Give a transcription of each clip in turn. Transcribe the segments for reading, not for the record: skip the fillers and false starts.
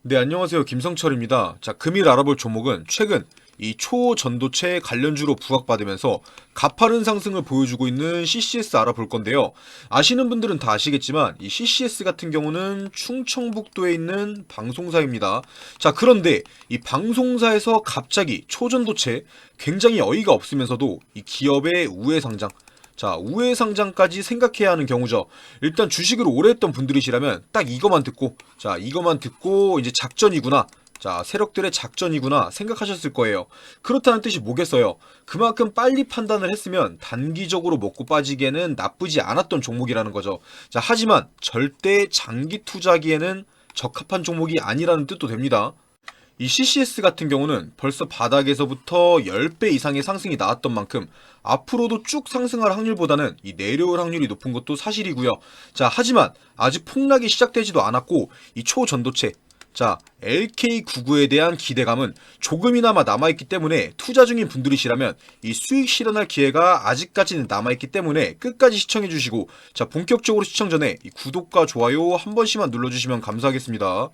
네, 안녕하세요. 김성철입니다. 자, 금일 알아볼 종목은 최근 이 초전도체 관련주로 부각받으면서 가파른 상승을 보여주고 있는 CCS 알아볼 건데요. 아시는 분들은 다 아시겠지만 이 CCS 같은 경우는 충청북도에 있는 방송사입니다. 자, 그런데 이 방송사에서 갑자기 초전도체 굉장히 어이가 없으면서도 이 기업의 우회 상장, 자, 우회 상장까지 생각해야 하는 경우죠. 일단 주식을 오래 했던 분들이시라면 딱 이거만 듣고, 자, 이거만 듣고 이제 작전이구나. 자, 세력들의 작전이구나 생각하셨을 거예요. 그렇다는 뜻이 뭐겠어요? 그만큼 빨리 판단을 했으면 단기적으로 먹고 빠지기에는 나쁘지 않았던 종목이라는 거죠. 자, 하지만 절대 장기 투자하기에는 적합한 종목이 아니라는 뜻도 됩니다. 이 CCS 같은 경우는 벌써 바닥에서부터 10배 이상의 상승이 나왔던 만큼 앞으로도 쭉 상승할 확률보다는 이 내려올 확률이 높은 것도 사실이고요. 자, 하지만 아직 폭락이 시작되지도 않았고 이 초전도체, 자, LK99에 대한 기대감은 조금이나마 남아있기 때문에 투자 중인 분들이시라면 이 수익 실현할 기회가 아직까지는 남아있기 때문에 끝까지 시청해주시고, 자, 본격적으로 시청 전에 이 구독과 좋아요 한 번씩만 눌러주시면 감사하겠습니다.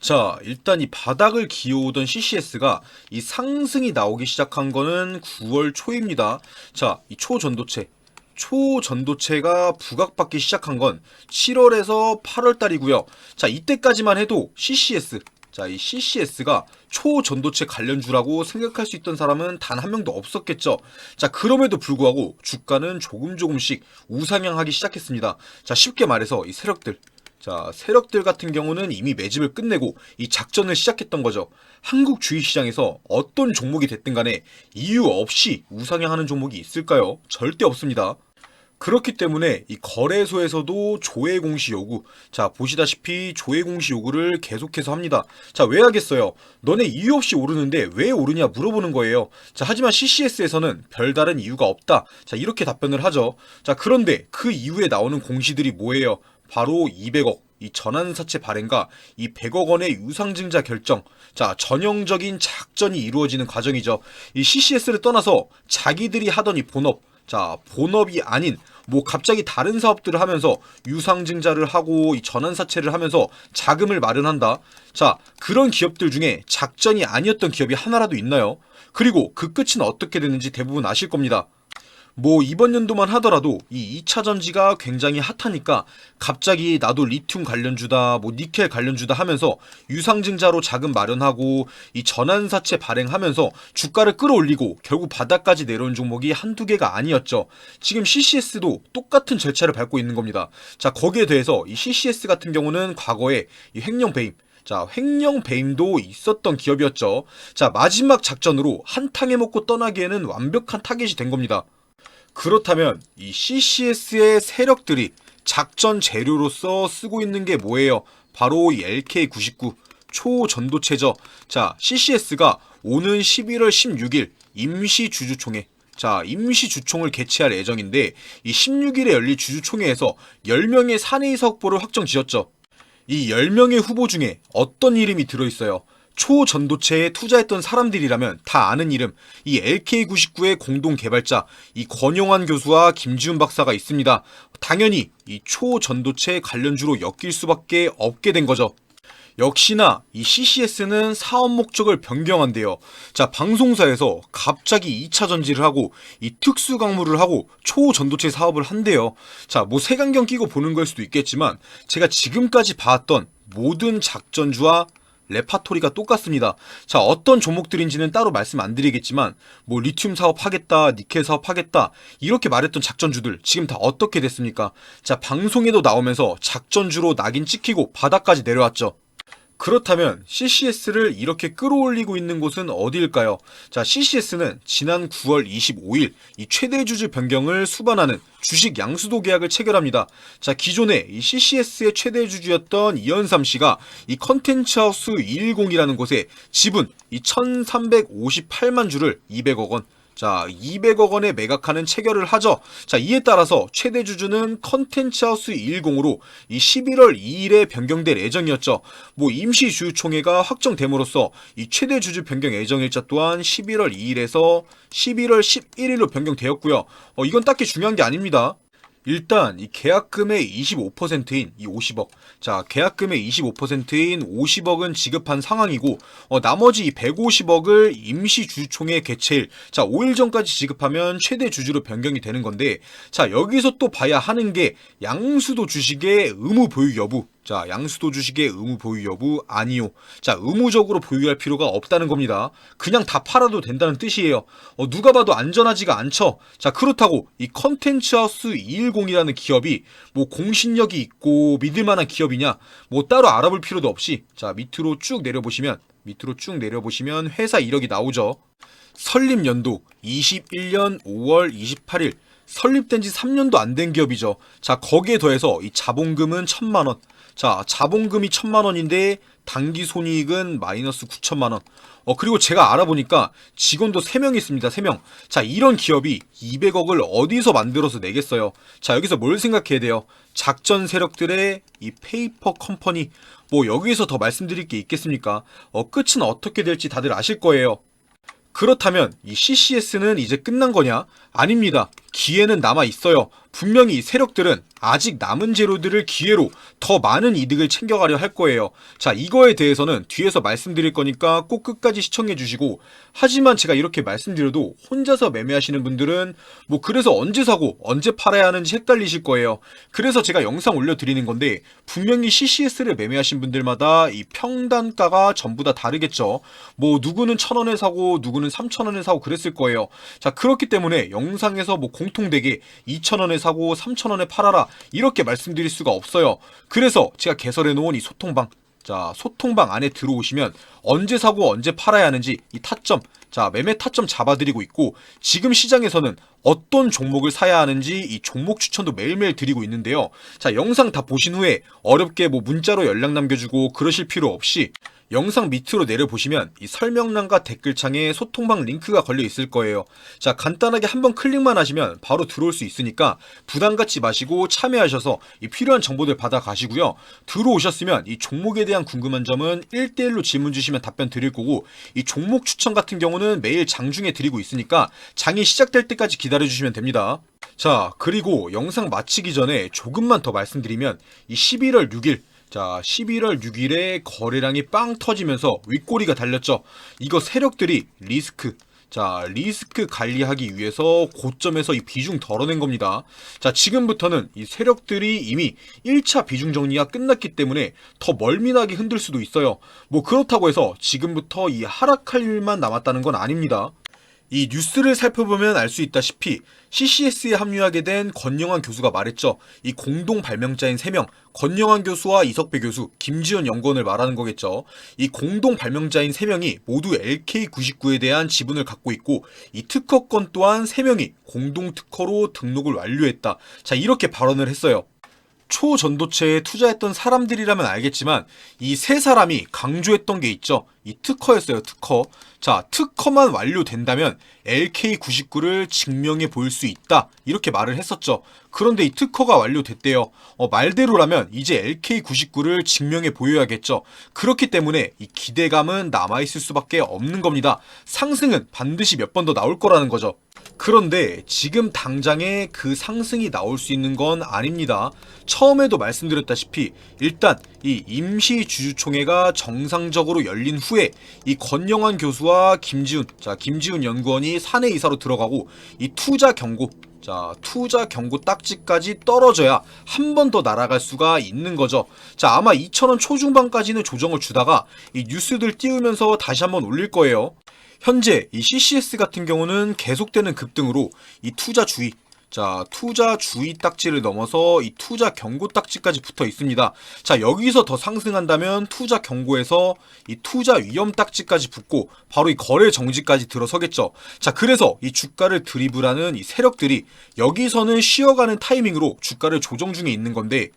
자, 일단 이 바닥을 기어오던 CCS가 이 상승이 나오기 시작한 거는 9월 초입니다. 자, 이 초전도체가 부각받기 시작한 건 7월에서 8월 달이고요. 자, 이때까지만 해도 CCS, 자, 이 CCS가 초전도체 관련주라고 생각할 수 있던 사람은 단 한 명도 없었겠죠. 자, 그럼에도 불구하고 주가는 조금씩 우상향하기 시작했습니다. 자, 쉽게 말해서 이 세력들, 자, 세력들 같은 경우는 이미 매집을 끝내고 이 작전을 시작했던 거죠. 한국 주식시장에서 어떤 종목이 됐든 간에 이유 없이 우상향하는 종목이 있을까요? 절대 없습니다. 그렇기 때문에 이 거래소에서도 조회 공시 요구, 자, 보시다시피 조회 공시 요구를 계속해서 합니다. 자, 왜 하겠어요? 너네 이유 없이 오르는데 왜 오르냐 물어보는 거예요. 자, 하지만 CCS에서는 별다른 이유가 없다. 자, 이렇게 답변을 하죠. 자, 그런데 그 이후에 나오는 공시들이 뭐예요? 바로 200억, 이 전환사채 발행과 이 100억 원의 유상증자 결정, 자, 전형적인 작전이 이루어지는 과정이죠. 이 CCS를 떠나서 자기들이 하던 이 본업, 자, 본업이 아닌 뭐 갑자기 다른 사업들을 하면서 유상증자를 하고 이 전환사채를 하면서 자금을 마련한다. 자, 그런 기업들 중에 작전이 아니었던 기업이 하나라도 있나요? 그리고 그 끝은 어떻게 됐는지 대부분 아실 겁니다. 뭐 이번 연도만 하더라도 이 2차 전지가 굉장히 핫하니까 갑자기 나도 리튬 관련주다, 뭐 니켈 관련주다 하면서 유상증자로 자금 마련하고 이 전환사채 발행하면서 주가를 끌어올리고 결국 바닥까지 내려온 종목이 한두 개가 아니었죠. 지금 CCS도 똑같은 절차를 밟고 있는 겁니다. 자, 거기에 대해서 이 CCS 같은 경우는 과거에 이 횡령배임, 자, 횡령배임도 있었던 기업이었죠. 자, 마지막 작전으로 한탕에 먹고 떠나기에는 완벽한 타겟이 된 겁니다. 그렇다면 이 CCS의 세력들이 작전 재료로서 쓰고 있는 게 뭐예요? 바로 이 LK99 초전도체죠. 자, CCS가 오는 11월 16일 임시주주총회, 자, 임시주총을 개최할 예정인데 이 16일에 열릴 주주총회에서 10명의 사내이사 후보를 확정 지었죠. 이 10명의 후보 중에 어떤 이름이 들어있어요? 초전도체에 투자했던 사람들이라면 다 아는 이름, 이 LK99의 공동 개발자, 이 권용환 교수와 김지훈 박사가 있습니다. 당연히 이 초전도체 관련주로 엮일 수밖에 없게 된 거죠. 역시나 이 CCS는 사업 목적을 변경한대요. 자, 방송사에서 갑자기 2차 전지를 하고 이 특수 강물을 하고 초전도체 사업을 한대요. 자, 뭐 색안경 끼고 보는 걸 수도 있겠지만 제가 지금까지 봤던 모든 작전주와 레파토리가 똑같습니다. 자, 어떤 종목들인지는 따로 말씀 안 드리겠지만 뭐 리튬 사업 하겠다, 니켈 사업 하겠다 이렇게 말했던 작전주들 지금 다 어떻게 됐습니까? 자, 방송에도 나오면서 작전주로 낙인 찍히고 바닥까지 내려왔죠. 그렇다면 CCS를 이렇게 끌어올리고 있는 곳은 어디일까요? 자, CCS는 지난 9월 25일 이 최대 주주 변경을 수반하는 주식 양수도 계약을 체결합니다. 자, 기존에 이 CCS의 최대 주주였던 이현삼 씨가 이 컨텐츠 하우스 210이라는 곳에 지분 이 1358만 주를 200억 원, 자, 200억 원에 매각하는 체결을 하죠. 자, 이에 따라서 최대 주주는 컨텐츠하우스 210으로 이 11월 2일에 변경될 예정이었죠. 뭐 임시주주총회가 확정됨으로써 이 최대 주주 변경 예정일자 또한 11월 2일에서 11월 11일로 변경되었고요. 이건 딱히 중요한 게 아닙니다. 일단 이 계약금의 25%인 이 50억. 자, 계약금의 25%인 50억은 지급한 상황이고 나머지 이 150억을 임시 주주총회 개최일, 자, 5일 전까지 지급하면 최대 주주로 변경이 되는 건데, 자, 여기서 또 봐야 하는 게 양수도 주식의 의무 보유 여부. 자, 양수도 주식의 의무 보유 여부 아니요. 자, 의무적으로 보유할 필요가 없다는 겁니다. 그냥 다 팔아도 된다는 뜻이에요. 누가 봐도 안전하지가 않죠. 자, 그렇다고 이 컨텐츠하우스 210이라는 기업이 뭐 공신력이 있고 믿을만한 기업이냐, 뭐 따로 알아볼 필요도 없이, 자, 밑으로 쭉 내려보시면 회사 이력이 나오죠. 설립 연도 21년 5월 28일. 설립된 지 3년도 안 된 기업이죠. 자, 거기에 더해서 이 자본금은 1,000만 원. 자, 자본금이 1,000만 원인데 당기 손익은 마이너스 9천만 원. 그리고 제가 알아보니까 직원도 3명 있습니다. 3명. 자, 이런 기업이 200억을 어디서 만들어서 내겠어요. 자, 여기서 뭘 생각해야 돼요? 작전 세력들의 이 페이퍼 컴퍼니. 뭐 여기서 더 말씀드릴 게 있겠습니까? 끝은 어떻게 될지 다들 아실 거예요. 그렇다면 이 CCS는 이제 끝난 거냐? 아닙니다. 기회는 남아 있어요. 분명히 이 세력들은 아직 남은 재료들을 기회로 더 많은 이득을 챙겨가려 할 거예요. 자, 이거에 대해서는 뒤에서 말씀드릴 거니까 꼭 끝까지 시청해 주시고, 하지만 제가 이렇게 말씀드려도 혼자서 매매하시는 분들은 뭐 그래서 언제 사고 언제 팔아야 하는지 헷갈리실 거예요. 그래서 제가 영상 올려드리는 건데, 분명히 CCS를 매매하신 분들마다 이 평단가가 전부 다 다르겠죠. 뭐 누구는 1,000원에 사고 누구는 3,000원에 사고 그랬을 거예요. 자, 그렇기 때문에 영상에서 뭐 공통되게 2,000원에 사고 3,000원에 팔아라 이렇게 말씀드릴 수가 없어요. 그래서 제가 개설해 놓은 이 소통방, 자, 소통방 안에 들어오시면 언제 사고 언제 팔아야 하는지 이 타점, 자, 매매 타점 잡아드리고 있고, 지금 시장에서는 어떤 종목을 사야 하는지 이 종목 추천도 매일매일 드리고 있는데요. 자, 영상 다 보신 후에 어렵게 뭐 문자로 연락 남겨주고 그러실 필요 없이 영상 밑으로 내려보시면 이 설명란과 댓글창에 소통방 링크가 걸려 있을 거예요. 자, 간단하게 한번 클릭만 하시면 바로 들어올 수 있으니까 부담 갖지 마시고 참여하셔서 이 필요한 정보들 받아 가시고요. 들어오셨으면 이 종목에 대한 궁금한 점은 1대1로 질문 주시면 답변 드릴 거고, 이 종목 추천 같은 경우는 매일 장중에 드리고 있으니까 장이 시작될 때까지 기다려 주시면 됩니다. 자, 그리고 영상 마치기 전에 조금만 더 말씀드리면 이 11월 6일, 자, 11월 6일에 거래량이 빵 터지면서 윗꼬리가 달렸죠. 이거 세력들이 리스크 관리하기 위해서 고점에서 이 비중 덜어낸 겁니다. 자, 지금부터는 이 세력들이 이미 1차 비중 정리가 끝났기 때문에 더 멀미나게 흔들 수도 있어요. 뭐 그렇다고 해서 지금부터 이 하락할 일만 남았다는 건 아닙니다. 이 뉴스를 살펴보면 알 수 있다시피 CCS에 합류하게 된 권영환 교수가 말했죠. 이 공동 발명자인 3명, 권영환 교수와 이석배 교수, 김지현 연구원을 말하는 거겠죠. 이 공동 발명자인 3명이 모두 LK99에 대한 지분을 갖고 있고, 이 특허권 또한 3명이 공동 특허로 등록을 완료했다. 자, 이렇게 발언을 했어요. 초전도체에 투자했던 사람들이라면 알겠지만 이 세 사람이 강조했던 게 있죠. 이 특허였어요. 특허. 자, 특허만 완료된다면 LK99를 증명해 볼 수 있다, 이렇게 말을 했었죠. 그런데 이 특허가 완료됐대요. 말대로라면 이제 LK99를 증명해 보여야겠죠. 그렇기 때문에 이 기대감은 남아있을 수밖에 없는 겁니다. 상승은 반드시 몇 번 더 나올 거라는 거죠. 그런데 지금 당장에 그 상승이 나올 수 있는 건 아닙니다. 처음에도 말씀드렸다시피 일단 이 임시주주총회가 정상적으로 열린 후에 이 권영환 교수와 김지훈 연구원이 사내이사로 들어가고, 이 투자 경고 딱지까지 떨어져야 한 번 더 날아갈 수가 있는 거죠. 자, 아마 2,000원 초중반까지는 조정을 주다가 이 뉴스들 띄우면서 다시 한번 올릴 거예요. 현재 이 CCS 같은 경우는 계속되는 급등으로 이 투자 주의 딱지를 넘어서 이 투자 경고 딱지까지 붙어 있습니다. 자, 여기서 더 상승한다면 투자 경고에서 이 투자 위험 딱지까지 붙고 바로 이 거래 정지까지 들어서겠죠. 자, 그래서 이 주가를 드리블하는 이 세력들이 여기서는 쉬어가는 타이밍으로 주가를 조정 중에 있는 건데,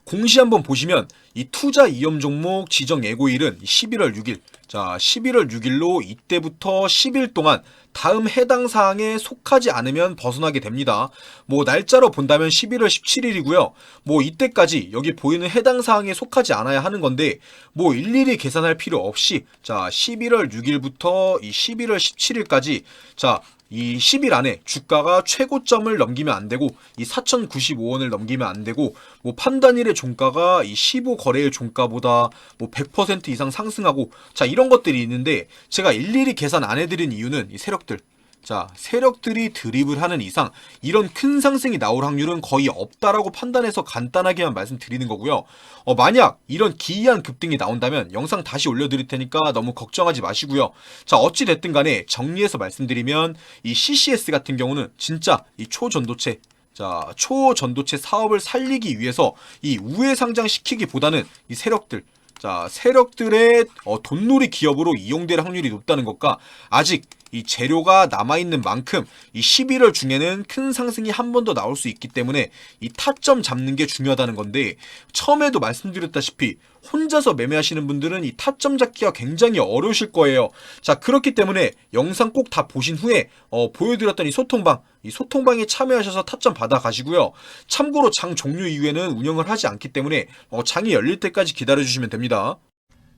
공시 한번 보시면 이 투자 위험 종목 지정 예고일은 11월 6일. 자, 11월 6일로 이때부터 10일 동안 다음 해당 사항에 속하지 않으면 벗어나게 됩니다. 뭐 날짜로 본다면 11월 17일이고요. 뭐 이때까지 여기 보이는 해당 사항에 속하지 않아야 하는 건데 뭐 일일이 계산할 필요 없이 자, 11월 6일부터 이 11월 17일까지 자, 이 10일 안에 주가가 최고점을 넘기면 안 되고 이 4,095원을 넘기면 안 되고 뭐 판단일의 종가가 이 15거래일 종가보다 뭐 100% 이상 상승하고 자 이런 것들이 있는데 제가 일일이 계산 안 해드린 이유는 이 세력들 자 세력들이 드립을 하는 이상 이런 큰 상승이 나올 확률은 거의 없다라고 판단해서 간단하게만 말씀드리는 거고요. 만약 이런 기이한 급등이 나온다면 영상 다시 올려드릴 테니까 너무 걱정하지 마시고요. 자 어찌 됐든 간에 정리해서 말씀드리면 이 CCS 같은 경우는 진짜 이 초전도체 자 초전도체 사업을 살리기 위해서 이 우회 상장시키기보다는 이 세력들 자 세력들의 돈놀이 기업으로 이용될 확률이 높다는 것과 아직 이 재료가 남아있는 만큼 이 11월 중에는 큰 상승이 한 번 더 나올 수 있기 때문에 이 타점 잡는 게 중요하다는 건데 처음에도 말씀드렸다시피 혼자서 매매하시는 분들은 이 타점 잡기가 굉장히 어려우실 거예요. 자 그렇기 때문에 영상 꼭 다 보신 후에 보여드렸던 이 소통방에 참여하셔서 타점 받아 가시고요. 참고로 장 종료 이후에는 운영을 하지 않기 때문에 장이 열릴 때까지 기다려 주시면 됩니다.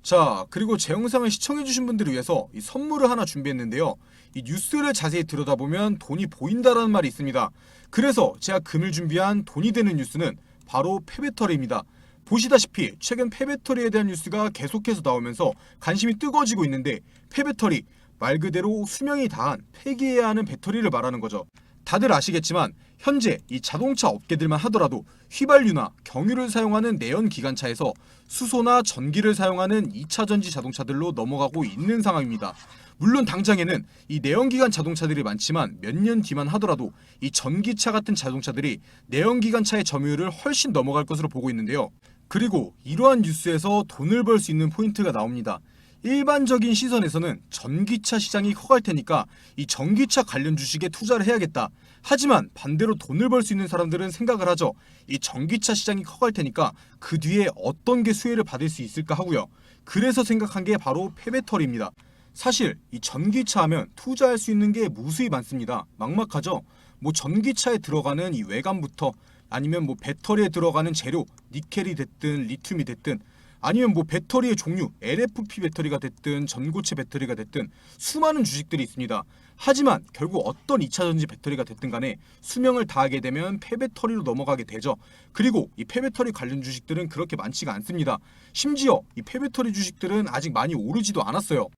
자, 그리고 제 영상을 시청해주신 분들을 위해서 이 선물을 하나 준비했는데요. 이 뉴스를 자세히 들여다보면 돈이 보인다라는 말이 있습니다. 그래서 제가 금일 준비한 돈이 되는 뉴스는 바로 폐배터리입니다. 보시다시피 최근 폐배터리에 대한 뉴스가 계속해서 나오면서 관심이 뜨거워지고 있는데 폐배터리, 말 그대로 수명이 다한 폐기해야 하는 배터리를 말하는 거죠. 다들 아시겠지만 현재 이 자동차 업계들만 하더라도 휘발유나 경유를 사용하는 내연기관차에서 수소나 전기를 사용하는 2차 전지 자동차들로 넘어가고 있는 상황입니다. 물론 당장에는 이 내연기관 자동차들이 많지만 몇 년 뒤만 하더라도 이 전기차 같은 자동차들이 내연기관차의 점유율을 훨씬 넘어갈 것으로 보고 있는데요. 그리고 이러한 뉴스에서 돈을 벌 수 있는 포인트가 나옵니다. 일반적인 시선에서는 전기차 시장이 커갈 테니까 이 전기차 관련 주식에 투자를 해야겠다. 하지만 반대로 돈을 벌 수 있는 사람들은 생각을 하죠. 이 전기차 시장이 커갈 테니까 그 뒤에 어떤 게 수혜를 받을 수 있을까 하고요. 그래서 생각한 게 바로 폐배터리입니다. 사실 이 전기차 하면 투자할 수 있는 게 무수히 많습니다. 막막하죠. 뭐 전기차에 들어가는 이 외관부터 아니면 뭐 배터리에 들어가는 재료, 니켈이 됐든 리튬이 됐든 아니면 뭐 배터리의 종류, LFP 배터리가 됐든 전고체 배터리가 됐든 수많은 주식들이 있습니다. 하지만 결국 어떤 2차전지 배터리가 됐든 간에 수명을 다하게 되면 폐배터리로 넘어가게 되죠. 그리고 이 폐배터리 관련 주식들은 그렇게 많지가 않습니다. 심지어 이 폐배터리 주식들은 아직 많이 오르지도 않았어요.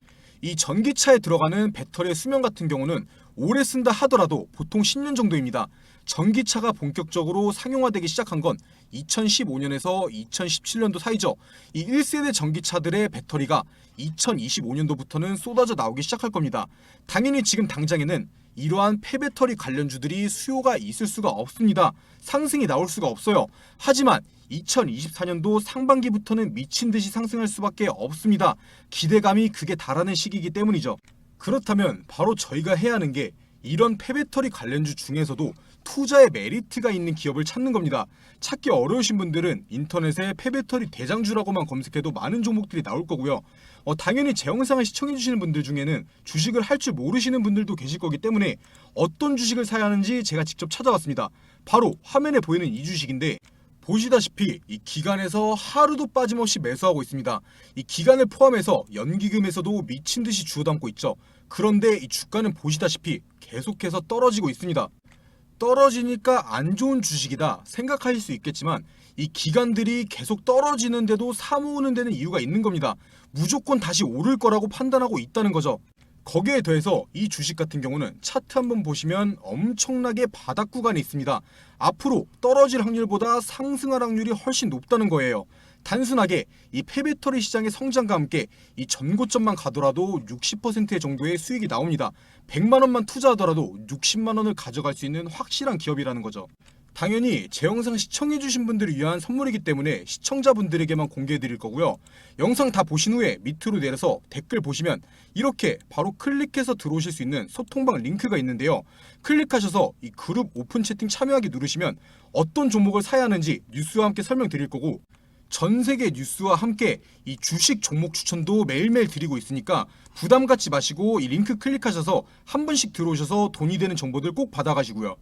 이 전기차에 들어가는 배터리의 수명 같은 경우는 오래 쓴다 하더라도 보통 10년 정도입니다. 전기차가 본격적으로 상용화되기 시작한 건 2015년에서 2017년도 사이죠. 이 1세대 전기차들의 배터리가 2025년도부터는 쏟아져 나오기 시작할 겁니다. 당연히 지금 당장에는 이러한 폐배터리 관련주들이 수요가 있을 수가 없습니다. 상승이 나올 수가 없어요. 하지만 2024년도 상반기부터는 미친 듯이 상승할 수밖에 없습니다. 기대감이 극에 달하는 시기이기 때문이죠. 그렇다면 바로 저희가 해야 하는 게 이런 폐배터리 관련주 중에서도 투자의 메리트가 있는 기업을 찾는 겁니다. 찾기 어려우신 분들은 인터넷에 폐배터리 대장주라고만 검색해도 많은 종목들이 나올 거고요. 당연히 제 영상을 시청해주시는 분들 중에는 주식을 할 줄 모르시는 분들도 계실 거기 때문에 어떤 주식을 사야 하는지 제가 직접 찾아왔습니다. 바로 화면에 보이는 이 주식인데 보시다시피 이 기간에서 하루도 빠짐없이 매수하고 있습니다. 이 기간을 포함해서 연기금에서도 미친 듯이 주워 담고 있죠. 그런데 이 주가는 보시다시피 계속해서 떨어지고 있습니다. 떨어지니까 안 좋은 주식이다 생각하실 수 있겠지만 이 기관들이 계속 떨어지는데도 사모으는 데는 이유가 있는 겁니다. 무조건 다시 오를 거라고 판단하고 있다는 거죠. 거기에 더해서 이 주식 같은 경우는 차트 한번 보시면 엄청나게 바닥 구간에 있습니다. 앞으로 떨어질 확률보다 상승할 확률이 훨씬 높다는 거예요. 단순하게 이 폐배터리 시장의 성장과 함께 이 전고점만 가더라도 60% 정도의 수익이 나옵니다. 100만 원만 투자하더라도 60만 원을 가져갈 수 있는 확실한 기업이라는 거죠. 당연히 제 영상 시청해주신 분들을 위한 선물이기 때문에 시청자분들에게만 공개해드릴 거고요. 영상 다 보신 후에 밑으로 내려서 댓글 보시면 이렇게 바로 클릭해서 들어오실 수 있는 소통방 링크가 있는데요. 클릭하셔서 이 그룹 오픈 채팅 참여하기 누르시면 어떤 종목을 사야 하는지 뉴스와 함께 설명드릴 거고, 전 세계 뉴스와 함께 이 주식 종목 추천도 매일매일 드리고 있으니까 부담 갖지 마시고 이 링크 클릭하셔서 한 분씩 들어오셔서 돈이 되는 정보들 꼭 받아가시고요.